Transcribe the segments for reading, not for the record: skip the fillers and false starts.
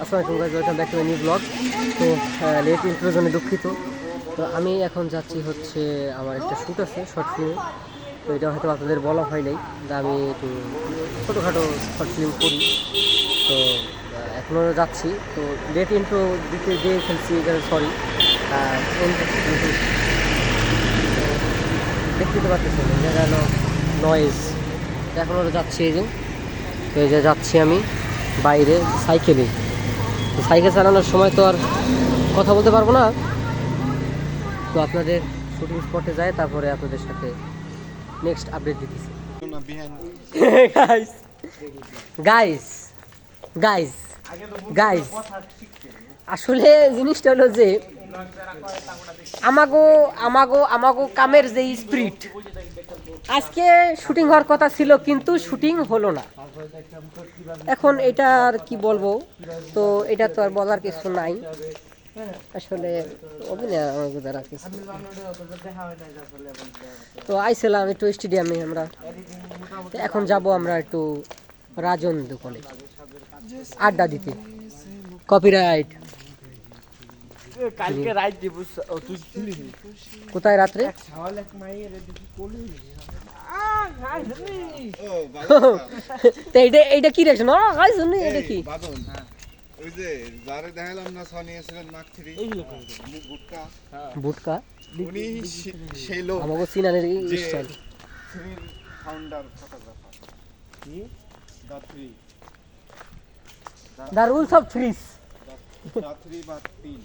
আসসালামু আলাইকুম guys, welcome back to my new blog. তো লেট ইন্ট্রোর জন্য দুঃখিত। তো আমি এখন যাচ্ছি হচ্ছে আমার একটা শ্যুট আছে শর্ট ফিল্মে। তো এটা হয়তো আপনাদের বলা হয় নাই যে আমি একটু ছোটোখাটো শর্ট ফিল্ম করি। তো এখনও যাচ্ছি। তো লেট ইন্ট্রো দিতে দিয়ে ফেলছি, সরি। দেখতে পাচ্ছেন এই জায়গা হলো নয়েজ। এখনও যাচ্ছি, এই যে তো এই যে যাচ্ছি আমি বাইরে সাইকেলে। তো সাইকেল চালানোর সময় তো আর কথা বলতে পারবো না। তো আপনাদের শুটিং স্পটে যায়, তারপরে আপনাদের সাথে নেক্সট আপডেট দিতেছি। গাইস গাইস গাইস গাইস আসলে জিনিসটা হলো যে আমাগো আমাগো আমাগো কামের যে স্পিরিট, আজকে শুটিং হওয়ার কথা ছিল কিন্তু শুটিং হলো না। এখন এটা আর কি বলবো, তো এটা তো আর বলার কিছু নাই আসলে। অভিনয় আমাকে দ্বারা কিছু। তো আইছিলাম একটু স্টেডিয়ামে আমরা, তো এখন যাব আমরা একটু রাজেন্দ্র কলেজ আড্ডা দিতে। কপিরাইট কালকে রাত দিব তুই কোথায় রাত্রে? তো এইটা কি রেখেছেন? এটা কি? ওই যে যারে দেখালাম না সনিয়েছিলেন মাকথিরি বুটকা বুটকা উনি সেই লোক আমাকে সিনানের স্টাইল থ্রির ফাউন্ডার ফটোগ্রাফার কি দাত্রি দ্য রুলস অফ থ্রিস। দাত্রি বা তিন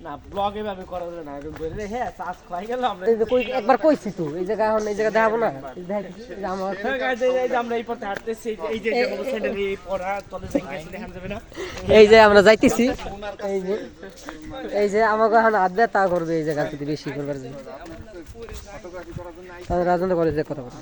না ব্লগ এভাবে করা যাবে না, এরকম বলে হ্যাঁ চাষ খাই গেল আমরা এই যে একবার কইছি তো এই জায়গা, এখন এই জায়গা দেখাবো না। আমার এই যে আমরা এই পথে হাঁটতেছি, এই যে স্যান্ডেল এই পরা তলে যাইতেছি, দেখা যাবে না এই যে আমরা যাইতেছি, এই যে আমাকে এখন হাত ব্যথা করবে এই জায়গা যদি বেশি করবার জন্য। ফটোগ্রাফি করার জন্য রাজেন্দ্র কলেজের কথা বলি।